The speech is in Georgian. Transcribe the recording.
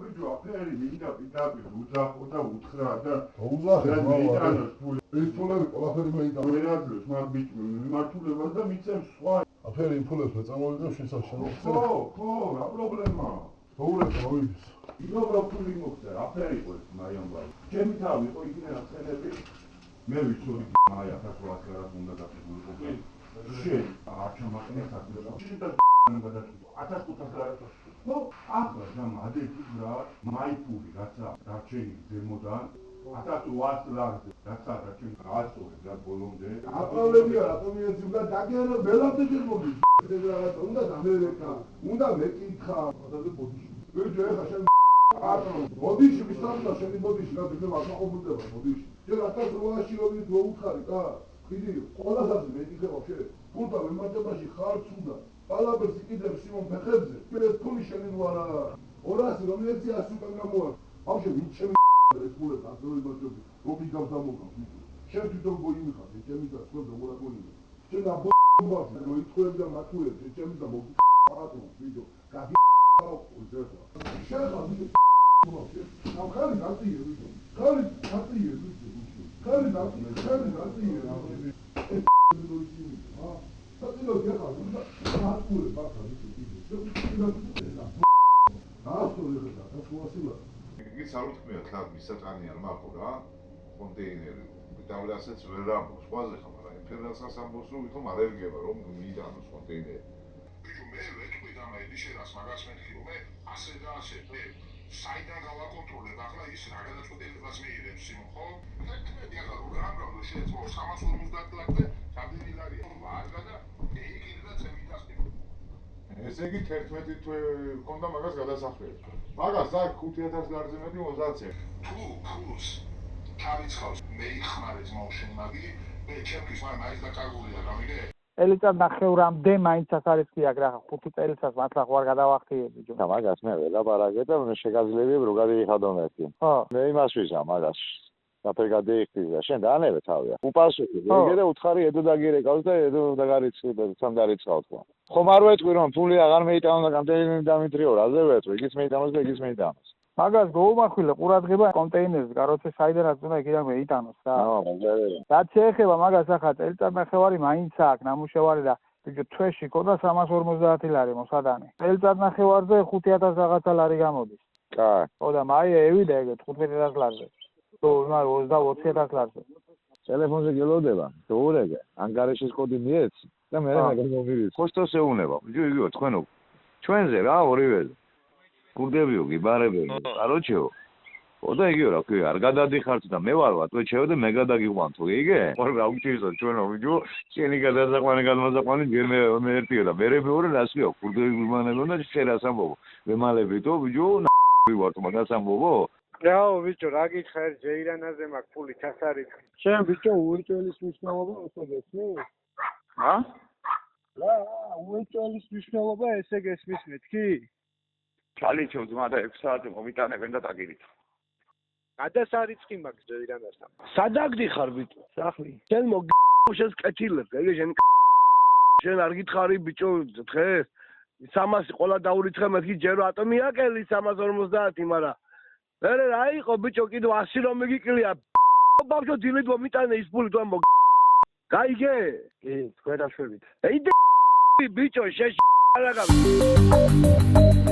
ბიჭო, აფერი მინდა პირდაპირ უძახო და უთხრა და უძახე, მეიტანოს ფული. ეს ფულები ყველაფერი მეიტანოს. ვერ აძლევს მაგ ბიჭს მიმართულებას და მიცემს სხვა. აფერი იმ ფულებს მე წამოვიღებ შესაძლოა. ხო, რა პრობლემაა? თოვლეთ მოიდეს. იგობრა ფული მოხდა, აფერი ყოს მაიამბარი. ჩემი თავი იყო იქნება ხელები. მე ვიცოდი აი 1800 ლარას უნდა დაგიგულიყო. შენ არჩამაკნე საქმეა. შეიძლება გადაწყვეტო 1500 ლარას. ნუ ახლა ჯამ ადეთი რა მაიფული რაცა დარჩენილი ზემოდან 1800 ლარზე რაცა დარჩენილი 100 რა ბოლომდე. აპრობლებია რატომ მიეცი და დაგერა ბელამდე შემოდი. რაღაცა უნდა ამერიკა, უნდა მეკითხა, და ბოდიში. ბიჭო ეხა შენ არტო ბოდიში მისამდა შენი ბოდიში რა თქვა აკაკობდება ბოდიში. შენ 1800-ში რომ მოუთხარი და ხიდი ყველასაც მეკითხება შენ. ფულთა მემატებაში ხარ ცუდა. პალაბერს იყიდებს სიმონ ფეხებზე. ეს ფული შენი ნუ არა. 200 რომელიც 100 უკან გამოვა. ბავშვი ვინ ჩემი ეს ფულები აზროვებაჭები. რობი გავდამოგავს ვიდეო. შენ თვითონ გოიმიხარ, ჩემი და თქვენ მოგონია. შენ აბა მოიწევდა მათულებს, ჩემი და მოგიწევდა ვიდეო. გაგი უზერდა. შენ ხარი გაწიე ვიდეო. ხარი გაწიე ვიდეო. ხარი გაწიე, ხარი გაწიე. საწილო გეხარ, მათულებს ბახა ვიდეო. ის არ უთქმია თან მისაწანიან მაქო რა კონტეინერი დავრასეც ვერ ამბობს ყველაზე ხომ არა ინფერენსას ამბობს რომ ვითომ არ ერგება რომ მიიდანოს კონტეინერი ბიჭო მე ვეთქვი და მე შენას მაგას მეთქი რომ მე ასე და ასე მე საიდან გავაკონტროლებ ახლა ის რა გადაწყვეტილებას მიიღებს სიმონ ხო მე ახლა რო გამრავ შეეძლო 350 ლარზე რამდენი ლარია ვარგა და ეიქიდა წემიტას ესე იგი 11 თვე ჰქონდა მაგას გადასახდელი. მაგას აქ 5000 ლარზე მეტი მოზარცე. თუ ფულს თავიცხავს მე იხმარე ძმაუშენ მაგი, მე ჩემთვის მაინც დაკარგულია გამიგე. წელიწადნახევრამდე მაინც ასარიცი აქვს რა 5 წელიწადს მართლა ხوار გადავახტიები ჯო. და მაგას მე ველაპარაკე და მე შეგაძლევიებ რო გადაიხადო მეთი. ხო. მე იმას ვიზა მაგას. დაფერ გადაიხდიდა შენ და ანევე თავია. უპასუხე ეგე და უთხარი ედო დაგირეკავს და ედო დაგარიცხი და სამ დარიცხავ თქვა. ხომ არ ვეთქვი რომ ფული აღარ მეიტანო და კანტეინერი დამიტრიო რაზე ვეთქვი ის მეიტანოს და ის მეიტანოს. მაგას გოუმახვილე ყურადღება კონტეინერს გაროცე საიდანაც უნდა იქიდან მეიტანოს რა. რაც შეეხება მაგას ახლა წელიწადნახევარი მაინც აქვს ნამუშევარი და ბიჭო თვეში ქონდა 350 ლარი მოსადანი. წელიწადნახევარზე 5000 რაღაცა ლარი გამოდის. კაი. ხო და მაი ევიდა ეგ 15000 ლარზე. თუ იმარ 20-20000 ლარზე. ტელეფონზე გელოდება. დოურეგე. ანგარიშის კოდი მიეც და მე გამომივიდეს. ხოსტოს ეუნება. იგივე თქვენო. ჩვენზე რა ორივეზე. გურდებიო, გიბარებიო. კაროჩეო. ოდა იგივე რა ქვია, არ გადადიხართ და მე ვარ ვატვეჩეო და მე გადაგიყვანთო, იგე? ხო რა უჩიოსო ჩვენო ვიდეო, შენი გადაზაყვანი გადმოზაყვანი ჯერ მე ერთიო და მე მეორე რასიო, გურდები გიმანებო და შერას ამბობ. ვემალებითო ვიდეო ვარ თუ მაგას ამბობო. რაო ბიჭო რა გითხარ ჯეირანაზე მაქვს ფული ჩასარიცხი შენ ბიჭო უეჭველის მნიშვნელობა ესე გესმის? ა? რა უეჭველის მნიშვნელობა ესე გესმის მეთქი? ჩალიჩო ძმა და 6 საათი მომიტანებენ და დაგირით. გადასარიცხი მაქვს ჯეირანასთან. სადაგდიხარ ბიჭო? სახლი. შენ მოგშენს კეთილებს, ეგ შენ არ გითხარი ბიჭო დღეს 300 ყოლა დაურიცხე მეთქი ჯერ ატომი აკელი 350 მაგრამ მერე რა იყო ბიჭო კიდევ 100 რომ მიგიკლია ბავშვო დილით მომიტანე ის ფული თუ ამბო გაიგე? კი, თქვენ დაშვებით. ეი ბიჭო შეშ არა გავი